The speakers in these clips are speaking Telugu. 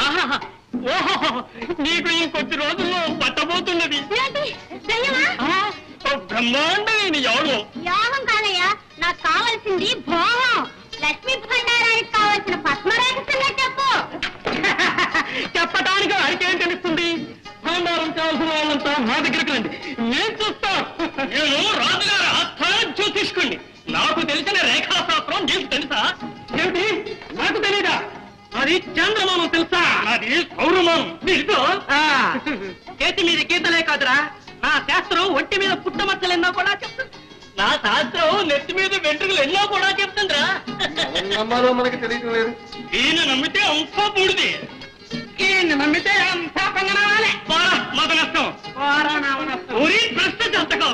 ఓహో నీకు ఇంకొద్ది రోజుల్లో పట్టబోతున్నది. బ్రహ్మాండమైన యోగం. యోగం కాదయ్యా, నాకు కావలసింది భోగం. లక్ష్మీ భండారానికి కావలసిన పద్మరేఖ చెప్పు. చెప్పడానికి వారికేం తెలుస్తుంది? భండారం కావాల్సిన వాళ్ళంతా మా దగ్గరికి రండి, నేను చూస్తా. నేను రాజుగారి ఆస్థానం చూసుకోండి. నాకు తెలిసిన రేఖాశాస్త్రం నీకు తెలుసా? ఏమిటి నాకు తెలీదా? అది చంద్రమానం తెలుసా? అది సౌరమానం. చేతి మీద గీతలే కాదురా, నా శాస్త్రం ఒంటి మీద పుట్టమచ్చలెన్నో కూడా చెప్తుంది. నా శాస్త్రం నెత్తి మీద వెంట్రుకలు ఎన్నో కూడా చెప్తుందిరా. నమ్మాలో మనకి తెలియటం లేదు. ఈయన నమ్మితే అంతా పూడిది, ఈయన నమ్మితే అంతా పంగనాలే. మగ నష్టం ఊరి ప్రశ్న చెప్తాం.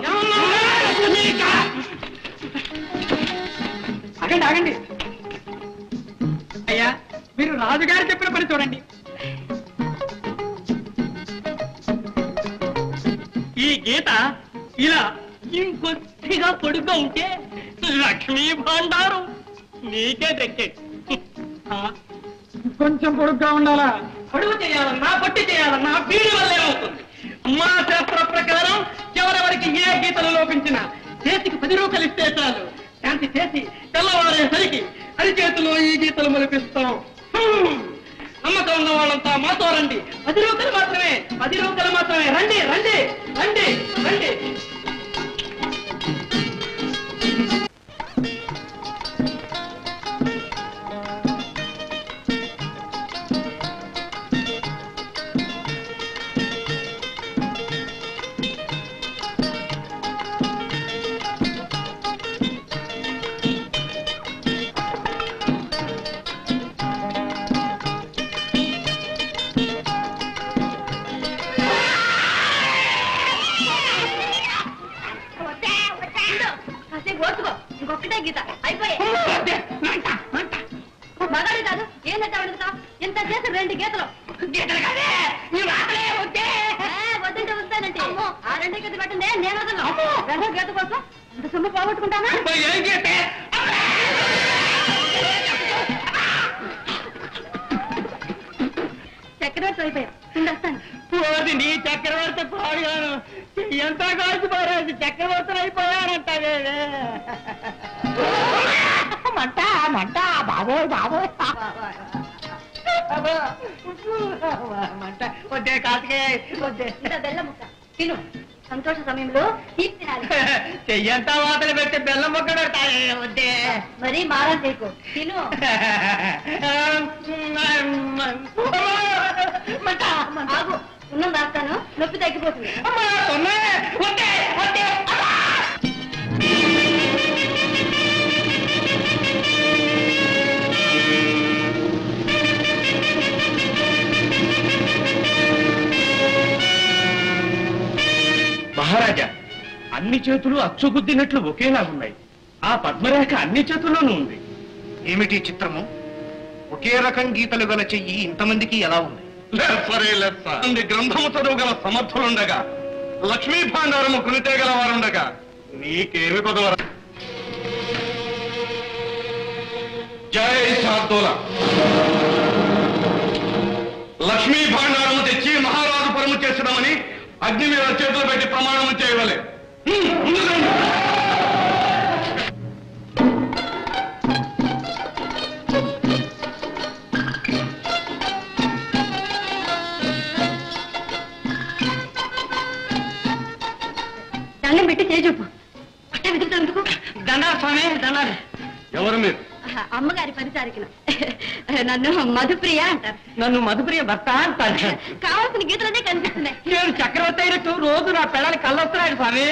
ఆగండి ఆగండి అయ్యా, మీరు రాజుగారు చెప్పిన పని చూడండి. ఈ గీత ఇలా ఇంకొద్దిగా పొడుగ్గా ఉంటే లక్ష్మీ భాండారం నీకే దక్కే. కొంచెం పొడుగ్గా ఉండాలా? పొడుగు చేయాలన్నా పొట్టి చేయాలన్నా వీడి వల్లే అవుతుంది. మా శాస్త్ర ప్రకారం ఎవరెవరికి ఏ గీతలు లోపించినా చేతికి 10 రూపాయలు ఇస్తే చాలు. శాంతి చేసి తెల్లవారేసరికి అరిచేతిలో ఈ గీతలు మొలిపిస్తాం. నమ్మకం ఉన్న వాళ్ళంతా మాతో రండి. 10 రూపాయలు మాత్రమే, 10 రూపాయలు మాత్రమే. రండి రండి రండి రండి. ఇంకొకటే గీత అయిపోయాయి. మగాడి కాదు, ఏం తెచ్చావు? ఇంత చేసి 2 గీతలు. వద్దంటే వస్తానంటే ఆ 2 గీత పెట్టండి, నేను వదలను. 2వ గీత కోసం ఇంత సొమ్ము పోగొట్టుకుంటానా? చక్రవర్తి అయిపోయావు, ఉండొస్తాను. నీ చక్రవర్తి పాడుగాను ఎంత కాల్చి పోరాది, చక్రవర్తులు అయిపోయానంటే మంట మంట. బాబోయ్ బాబోయ్ మంట. వద్దే కాసుకే వద్దే. బెల్లం ముక్క తిను, సంతోష సమయంలో తీపి తినాలి. చెయ్యంతా వాతలు పెట్టి బెల్లం ముక్క పెడతాయి. వద్దే మరి మారం చేయకు, తిను. ఆగు, ఉన్నం రాస్తాను, నొప్పి తగ్గిపోతుంది. మహారాజా, అన్ని చేతులు అచ్చుగుద్దినట్లు ఒకేలాగున్నాయి. ఆ పద్మరేఖ అన్ని చేతుల్లోనూ ఉంది. ఏమిటి చిత్రము? ఒకే రకం గీతలు గల చెయ్యి ఇంతమందికి ఎలా ఉంది? గ్రంథము చదువు గల సమర్థులుండగా, లక్ష్మీ భాండారము కొనితేగల వారుండగా నీకేమి కొదవరా? జై శార్దూల. లక్ష్మీ భాండారము తెచ్చి మహారాజు పరము చేసినామని అగ్ని మీద చేతులు పెట్టి ప్రమాణము చేయవలే. దండం పెట్టి చేజూపు. పట్ట విదురుతందుకు దండాలు స్వామి, దండాలు. ఎవరు మీరు? అమ్మగారి పరిచారికను. నన్ను మధుప్రియ అంటారు. నన్ను మధుప్రియ భర్త అంటారు. కావాల్సిన గీతలనే కనిపిస్తున్నాయి. నేను చక్రవర్తి అయినట్టు రోజు నా పిల్లలకి కళ్ళొస్తున్నాడు స్వామి.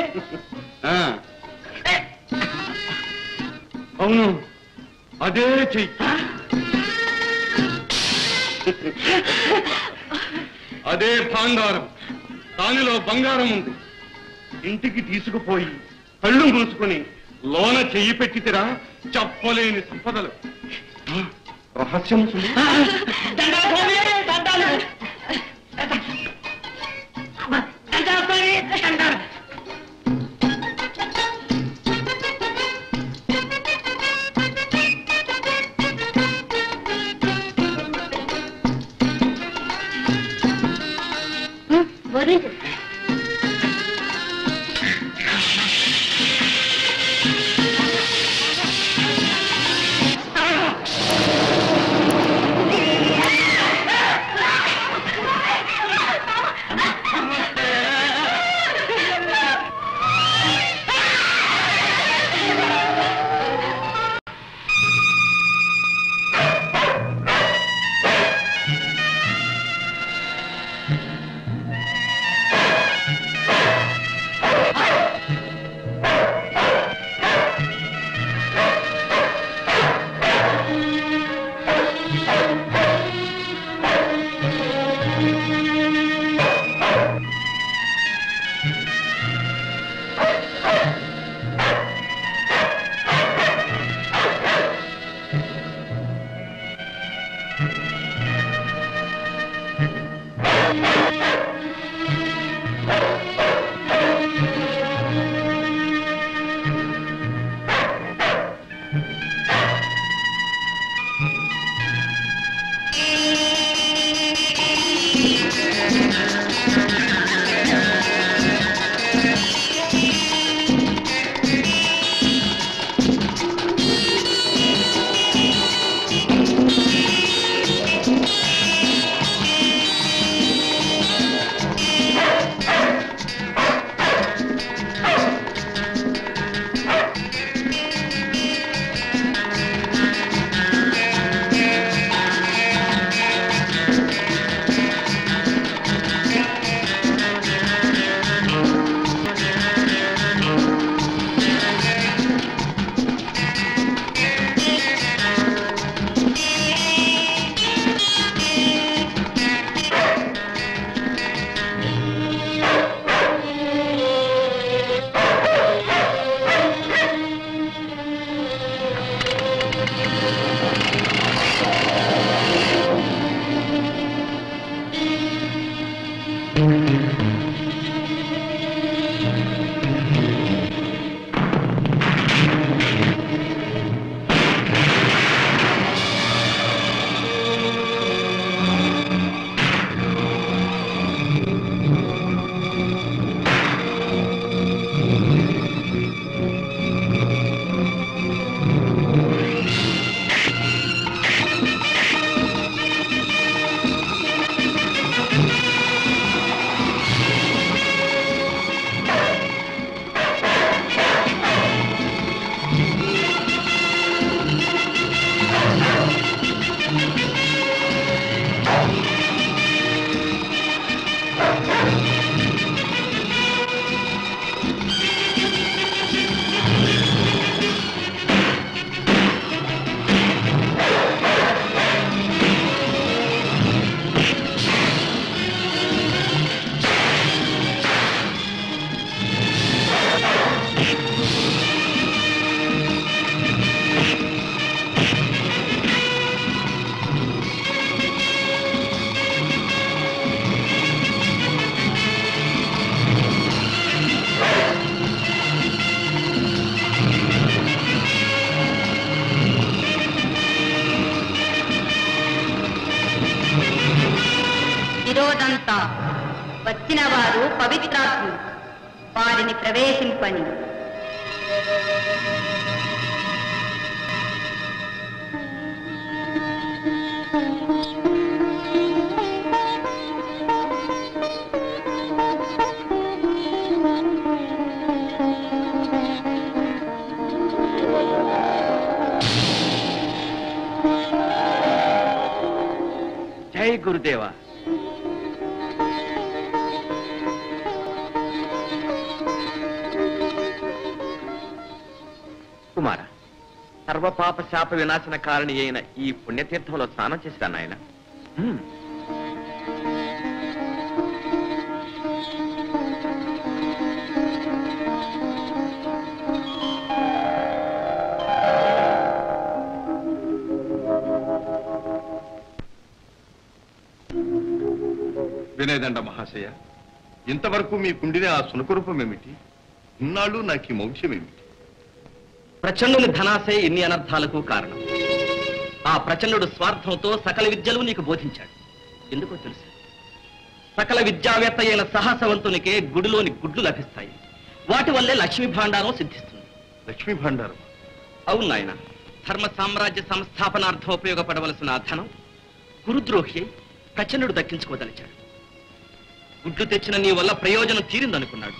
అవును, అదే చెయ్యి. అదే భాండారం, దానిలో బంగారం ఉంది. ఇంటికి తీసుకుపోయి కళ్ళు మూసుకుని లోన చెయ్యి పెట్టితిరా చెప్పలేని సంపదలు. రహస్యం బోధించు. విరోధంతా వచ్చిన వారు పవిత్రాత్ములు, వారిని ప్రవేశింపని. జై గురుదేవా. కుమార, సర్వపాప శాప వినాశన కారణి అయిన ఈ పుణ్యతీర్థంలో స్నానం చేశాను ఆయన. వినయదండ మహాశయ, ఇంతవరకు మీకుండిన ఆ సునకరూపం ఏమిటి? ఇన్నాళ్ళు నాకు ఈ మౌఢ్యం ఏమిటి? ప్రచండుని ధనాశయ ఇన్ని అనర్థాలకు కారణం. ఆ ప్రచండుడు స్వార్థంతో సకల విద్యలు నీకు బోధించాడు. ఎందుకో తెలుసు, సకల విద్యావేత్త అయిన సాహసవంతునికే గుడిలోని గుడ్లు లభిస్తాయి. వాటి వల్లే లక్ష్మీ భాండారం సిద్ధిస్తుంది. లక్ష్మీ భాండారం? అవును నాయన. ధర్మ సామ్రాజ్య సంస్థాపనార్థం ఉపయోగపడవలసిన ఆ ధనం గురుద్రోహి ప్రచండుడు దక్కించుకోదలిచాడు. గుడ్లు తెచ్చిన నీ వల్ల ప్రయోజనం తీరిందనుకున్నాడు.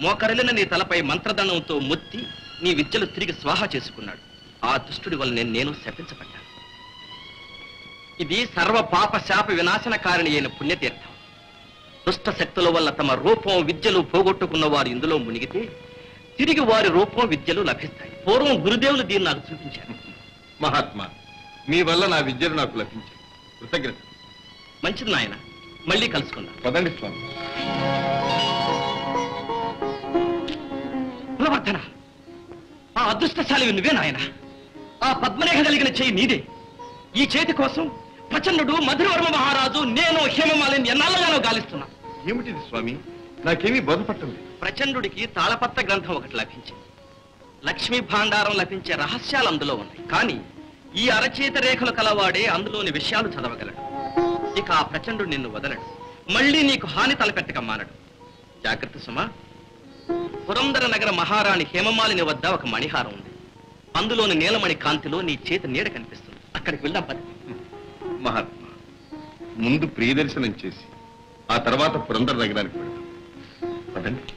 మోకరిలిన నీ తలపై మంత్రదండంతో మొత్తి నీ విద్యలు తిరిగి స్వాహా చేసుకున్నాడు. ఆ దుష్టుడి వల్ల నేను శపించబడ్డాను. ఇది సర్వ పాప శాప వినాశనకారిణి అయిన పుణ్యతీర్థం. దుష్ట శక్తుల వల్ల తమ రూపం విద్యలు పోగొట్టుకున్న వారు ఇందులో మునిగితే తిరిగి వారి రూపం విద్యలు లభిస్తాయి. పూర్వం గురుదేవులు దీన్ని నాకు చూపించారు. మహాత్మా, మీ వల్ల నా విద్యలు నాకు లభించాయి. కృతజ్ఞత. మంచిది నాయన, మళ్ళీ కలుసుకుందాం. పదండి స్వామి. కులవర్ధన, ఆ అదృష్టశాలి నువ్వే నాయన. ఆ పద్మరేఖ కలిగిన చేయి నీదే. ఈ చేతి కోసం ప్రచండుడు, మధురవర్మ మహారాజు, నేను హేమమాలిని ఎన్నాళ్ళగానో గాలిస్తున్నా. ఏమిటిది స్వామి? నాకేమీ బోధపట్టండి. ప్రచండుడికి తాళపత్ర గ్రంథం ఒకటి లభించింది. లక్ష్మీ భాండారం లభించే రహస్యాలు అందులో ఉన్నాయి. కానీ ఈ అరచేత రేఖలు కలవాడే అందులోని విషయాలు చదవగలడు. ఇక ఆ ప్రచండుడు నిన్ను వదలడు. మళ్ళీ నీకు హాని తలపెట్టక మానడు. జాగ్రత్త సుమా. పురందర నగర మహారాణి హేమమాలిని వద్ద ఒక మణిహారం ఉంది. అందులోని నీలమణి కాంతిలో నీ చేతి నీడ కనిపిస్తుంది. అక్కడికి వెళ్దాం పద. మహాత్మా, ముందు ప్రియదర్శనం చేసి ఆ తర్వాత పురందర నగరానికి వెళ్దాం. పదండి.